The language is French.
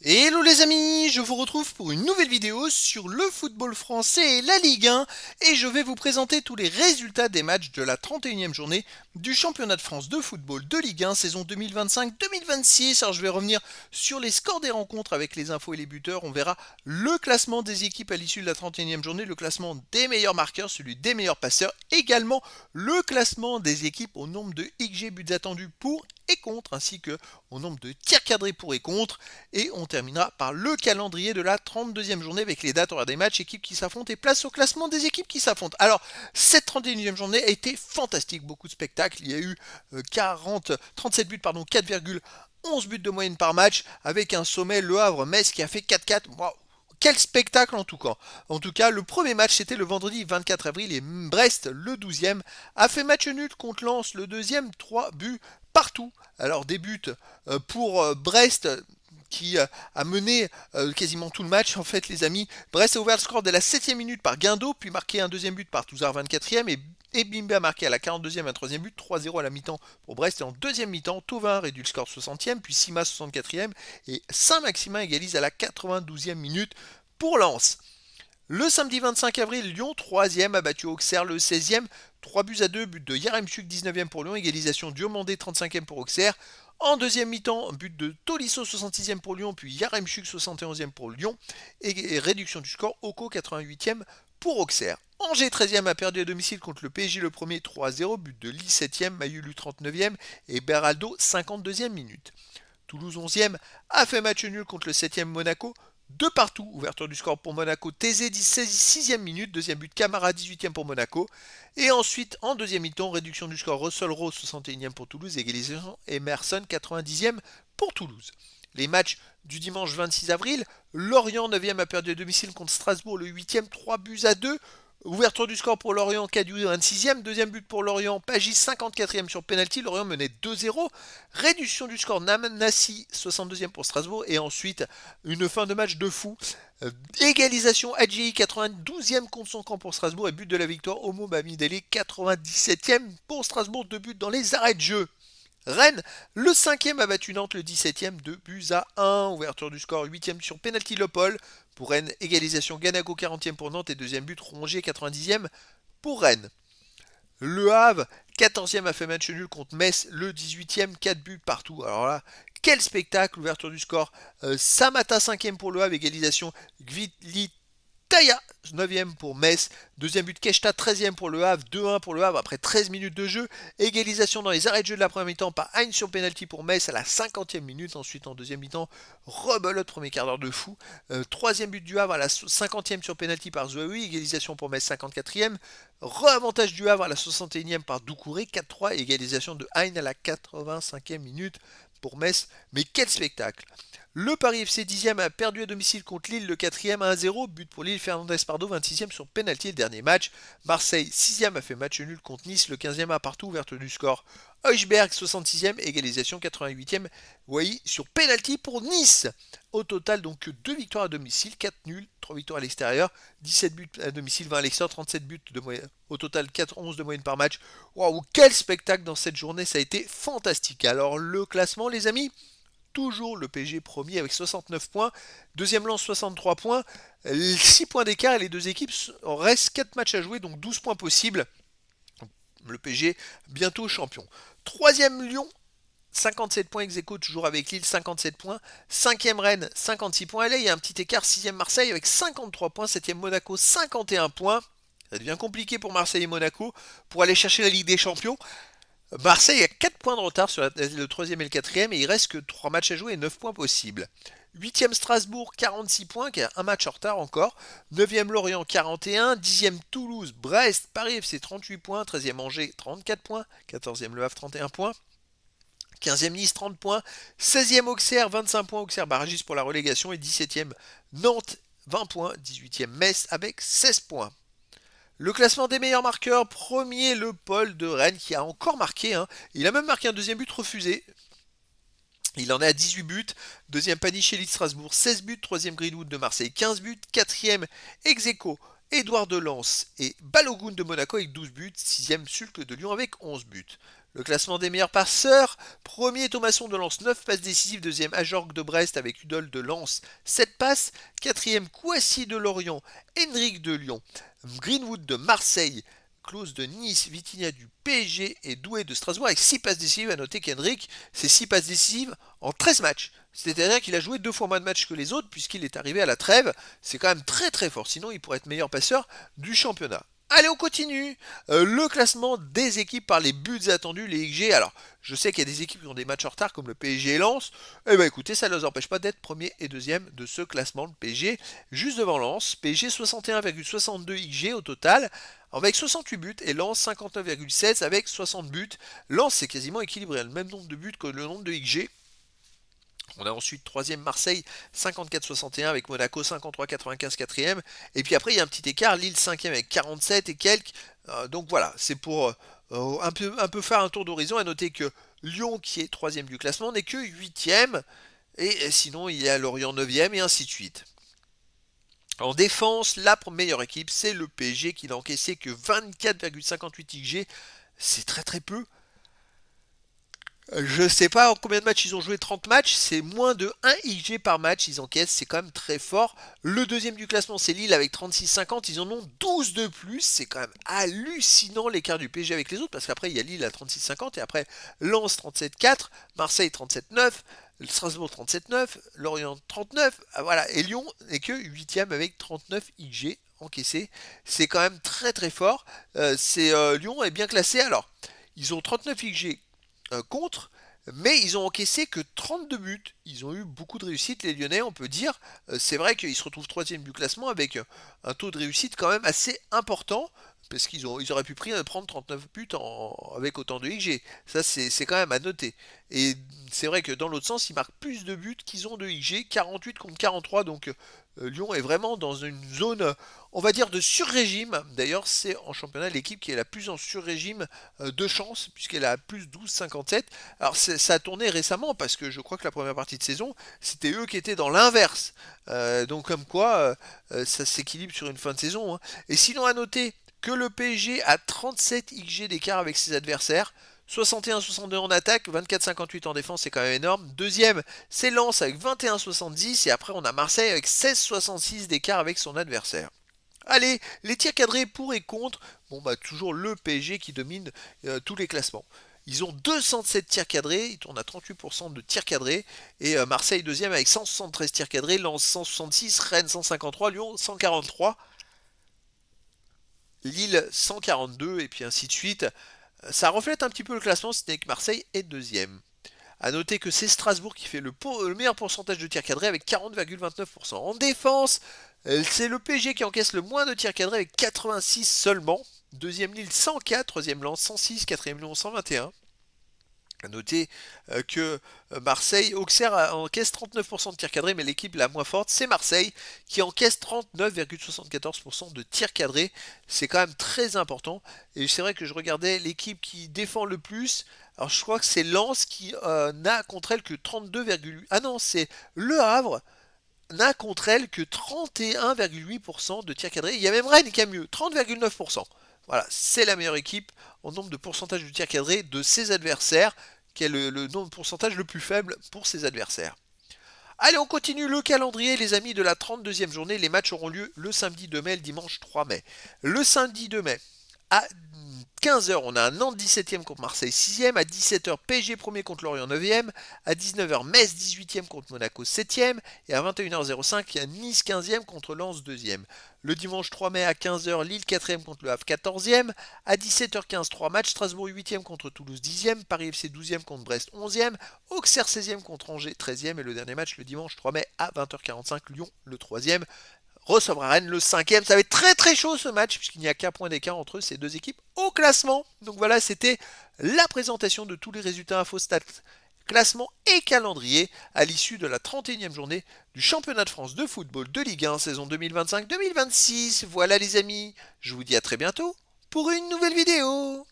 Hello les amis, je vous retrouve pour une nouvelle vidéo sur le football français et la Ligue 1 et je vais vous présenter tous les résultats des matchs de la 31e journée du championnat de France de football de Ligue 1 saison 2025-2026. Alors je vais revenir sur les scores des rencontres avec les infos et les buteurs, on verra le classement des équipes à l'issue de la 31e journée, le classement des meilleurs marqueurs, celui des meilleurs passeurs, également le classement des équipes au nombre de XG buts attendus pour et contre, ainsi que au nombre de tirs cadrés pour et contre. Et on terminera par le calendrier de la 32e journée avec les dates horaires des matchs, équipes qui s'affrontent et place au classement des équipes qui s'affrontent. Alors, cette 31e journée a été fantastique, beaucoup de spectacles. Il y a eu 37 buts, 4,11 buts de moyenne par match, avec un sommet Le Havre-Metz qui a fait 4-4. Wow. Quel spectacle en tout cas. En tout cas, le premier match c'était le vendredi 24 avril et Brest, le 12e, a fait match nul contre Lens, le deuxième, 3 buts partout. Alors des buts pour Brest qui a mené quasiment tout le match en fait les amis. Brest a ouvert le score dès la 7e minute par Guindo, puis marqué un deuxième but par Touzard 24e et Bimbe a marqué à la 42e un troisième but, 3-0 à la mi-temps pour Brest et en deuxième mi-temps, Thauvin réduit le score 60e, puis Sima 64e et Saint-Maximin égalise à la 92e minute pour Lens. Le samedi 25 avril, Lyon 3e a battu Auxerre le 16e, 3 buts à 2, but de Yaremchuk 19e pour Lyon, égalisation Diomandé 35e pour Auxerre. En deuxième mi-temps, but de Tolisso 66e pour Lyon, puis Yaremchuk 71e pour Lyon, et réduction du score Oko 88e pour Auxerre. Angers 13e a perdu à domicile contre le PSG le premier 3-0, but de Lee 7e, Mayulu 39e et Beraldo 52e minute. Toulouse 11e a fait match nul contre le 7e Monaco, de partout, ouverture du score pour Monaco, Thésée 6e minute, deuxième but Camara 18e pour Monaco, et ensuite en deuxième mi-temps, réduction du score Russell Rose 61e pour Toulouse, égalisation Emerson 90e pour Toulouse. Les matchs du dimanche 26 avril, Lorient 9e a perdu à domicile contre Strasbourg le 8e, 3 buts à 2, ouverture du score pour Lorient, Cadieux 26e, deuxième but pour Lorient, Pagis 54e sur penalty, Lorient menait 2-0, réduction du score Nassi 62e pour Strasbourg et ensuite une fin de match de fou. Égalisation Adjei 92e contre son camp pour Strasbourg et but de la victoire Omo Bamidele 97e pour Strasbourg, 2 buts dans les arrêts de jeu. Rennes, le 5e a battu Nantes le 17e, 2 buts à 1. Ouverture du score 8e sur penalty Lopol. Pour Rennes, égalisation Ganago 40e pour Nantes et deuxième but Rongier 90e pour Rennes. Le Havre, 14e a fait match nul contre Metz, le 18e, 4 buts partout. Alors là, quel spectacle, ouverture du score. Samata 5e pour le Havre, égalisation Gvili Taya 9e pour Metz, deuxième but Keshta 13e pour le Havre, 2-1 pour le Havre après 13 minutes de jeu, égalisation dans les arrêts de jeu de la première mi-temps par Heinz sur penalty pour Metz à la 50e minute, ensuite en deuxième mi-temps, rebelote premier quart d'heure de fou, troisième but du Havre à la 50e sur penalty par Zouaoui, égalisation pour Metz 54e, re-avantage du Havre à la 61e par Doucouré, 4-3, égalisation de Heinz à la 85e minute pour Metz, mais quel spectacle. Le Paris FC 10e a perdu à domicile contre Lille le 4e à 1-0, but pour Lille, Fernandez Pardo 26e sur penalty le dernier match. Marseille 6e a fait match nul contre Nice, le 15e a partout ouverte du score. Heuchberg 66e, égalisation 88e, Wai sur penalty pour Nice. Au total donc 2 victoires à domicile, 4 nuls, 3 victoires à l'extérieur, 17 buts à domicile, 20 à l'extérieur, 37 buts de moyenne. Au total 4-11 de moyenne par match. Waouh, quel spectacle dans cette journée, ça a été fantastique. Alors le classement les amis, toujours le PSG premier avec 69 points. Deuxième lance 63 points. 6 points d'écart et les deux équipes restent 4 matchs à jouer, donc 12 points possibles. Le PSG bientôt champion. Troisième Lyon, 57 points ex aequo, toujours avec Lille, 57 points. Cinquième Rennes, 56 points. Et là, il y a un petit écart. Sixième Marseille avec 53 points. Septième Monaco, 51 points. Ça devient compliqué pour Marseille et Monaco pour aller chercher la Ligue des Champions. Marseille a 4 points de retard sur le troisième et le quatrième et il reste que 3 matchs à jouer et 9 points possibles. 8e Strasbourg, 46 points, qui a un match en retard encore. 9e Lorient, 41. 10e Toulouse, Brest, Paris FC, 38 points. 13e Angers, 34 points. 14e Le Havre, 31 points. 15e Nice, 30 points. 16e Auxerre, 25 points. Auxerre barragiste pour la relégation. Et 17e Nantes, 20 points. 18e Metz avec 16 points. Le classement des meilleurs marqueurs, premier le Paul de Rennes qui a encore marqué. Il a même marqué un deuxième but refusé. Il en est à 18 buts. Deuxième Panichelli de Strasbourg, 16 buts. Troisième Greenwood de Marseille, 15 buts. Quatrième Execo, Édouard de Lens et Balogun de Monaco avec 12 buts. Sixième Sulk de Lyon avec 11 buts. Le classement des meilleurs passeurs, premier Thomasson de Lens, 9 passes décisives, deuxième Ajorg de Brest avec Udol de Lens, 7 passes, quatrième Kouassi de Lorient, Henrik de Lyon, Greenwood de Marseille, Klose de Nice, Vitinha du PSG et Doué de Strasbourg avec 6 passes décisives. À noter qu'Henrik, c'est 6 passes décisives en 13 matchs. C'est-à-dire qu'il a joué 2 fois moins de matchs que les autres puisqu'il est arrivé à la trêve. C'est quand même très très fort, sinon il pourrait être meilleur passeur du championnat. Allez, on continue. Le classement des équipes par les buts attendus, les XG. Alors, je sais qu'il y a des équipes qui ont des matchs en retard comme le PSG et Lens. Eh bien écoutez, ça ne les empêche pas d'être premier et deuxième de ce classement. Le PSG juste devant Lens. PSG 61,62 XG au total avec 68 buts et Lens 59,16 avec 60 buts. Lens c'est quasiment équilibré, le même nombre de buts que le nombre de XG. On a ensuite 3e Marseille 54-61 avec Monaco 53-95 4e. Et puis après il y a un petit écart, Lille 5e avec 47 et quelques. Donc voilà, c'est pour un peu faire un tour d'horizon. À noter que Lyon qui est 3e du classement n'est que 8e. Et sinon il y a Lorient 9e et ainsi de suite. En défense, la meilleure équipe c'est le PSG qui n'a encaissé que 24,58 XG. C'est très très peu. Je sais pas en combien de matchs ils ont joué, 30 matchs, c'est moins de 1 XG par match, ils encaissent, c'est quand même très fort. Le deuxième du classement c'est Lille avec 36,50, ils en ont 12 de plus, c'est quand même hallucinant l'écart du PSG avec les autres, parce qu'après il y a Lille à 36,50 et après Lens 37,4, Marseille 37,9, Strasbourg 37,9, Lorient 39, voilà, et Lyon n'est que 8ème avec 39 XG encaissés, c'est quand même très très fort. Lyon est bien classé, alors ils ont 39 XG contre, mais ils ont encaissé que 32 buts. Ils ont eu beaucoup de réussite, les Lyonnais, on peut dire. C'est vrai qu'ils se retrouvent 3e du classement avec un taux de réussite quand même assez important, parce qu'ils auraient pu prendre 39 buts avec autant de XG. Ça, c'est quand même à noter. Et c'est vrai que dans l'autre sens, ils marquent plus de buts qu'ils ont de XG, 48 contre 43, donc Lyon est vraiment dans une zone, on va dire, de sur-régime. D'ailleurs, c'est en championnat l'équipe qui est la plus en sur-régime de chance, puisqu'elle a plus 12,57. Alors, ça a tourné récemment, parce que je crois que la première partie de saison, c'était eux qui étaient dans l'inverse. Donc, comme quoi, ça s'équilibre sur une fin de saison. Hein. Et sinon, à noter que le PSG a 37 XG d'écart avec ses adversaires. 61-62 en attaque, 24-58 en défense, c'est quand même énorme. Deuxième, c'est Lens avec 21-70 et après on a Marseille avec 16-66 d'écart avec son adversaire. Allez, les tirs cadrés pour et contre. Bon bah toujours le PSG qui domine tous les classements. Ils ont 207 tirs cadrés, ils tournent à 38% de tirs cadrés. Et Marseille deuxième avec 173 tirs cadrés, Lens 166, Rennes 153, Lyon 143, Lille 142 et puis ainsi de suite. Ça reflète un petit peu le classement, c'est que Marseille est deuxième. A noter que c'est Strasbourg qui fait le meilleur pourcentage de tirs cadrés avec 40,29%. En défense, c'est le PSG qui encaisse le moins de tirs cadrés avec 86 seulement. Deuxième Lille 104, troisième Lens 106, quatrième Lyon 121. A noter que Marseille, Auxerre encaisse 39% de tirs cadrés, mais l'équipe la moins forte, c'est Marseille, qui encaisse 39,74% de tirs cadrés. C'est quand même très important. Et c'est vrai que je regardais l'équipe qui défend le plus. Alors je crois que c'est Lens qui n'a contre elle que 32, ah non, c'est Le Havre n'a contre elle que 31,8% de tirs cadrés. Il y a même Rennes qui a mieux, 30,9%. Voilà, c'est la meilleure équipe en nombre de pourcentage de tirs cadrés de ses adversaires, qui est le nombre de pourcentage le plus faible pour ses adversaires. Allez, on continue le calendrier, les amis, de la 32e journée. Les matchs auront lieu le samedi 2 mai et le dimanche 3 mai. Le samedi 2 mai, à 15h, on a un Nantes 17e contre Marseille 6e. À 17h, PSG 1er contre Lorient 9e. À 19h, Metz 18e contre Monaco 7e. Et à 21h05, il y a Nice 15e contre Lens 2e. Le dimanche 3 mai à 15h, Lille 4e contre Le Havre 14e. À 17h15, 3 matchs. Strasbourg 8e contre Toulouse 10e. Paris FC 12e contre Brest 11e. Auxerre 16e contre Angers 13e. Et le dernier match le dimanche 3 mai à 20h45, Lyon le 3e recevra Rennes le 5e. Ça va être très très chaud ce match puisqu'il n'y a qu'un point d'écart entre ces deux équipes au classement. Donc voilà, c'était la présentation de tous les résultats InfoStat, classement et calendrier à l'issue de la 31e journée du championnat de France de football de Ligue 1 saison 2025-2026. Voilà les amis, je vous dis à très bientôt pour une nouvelle vidéo.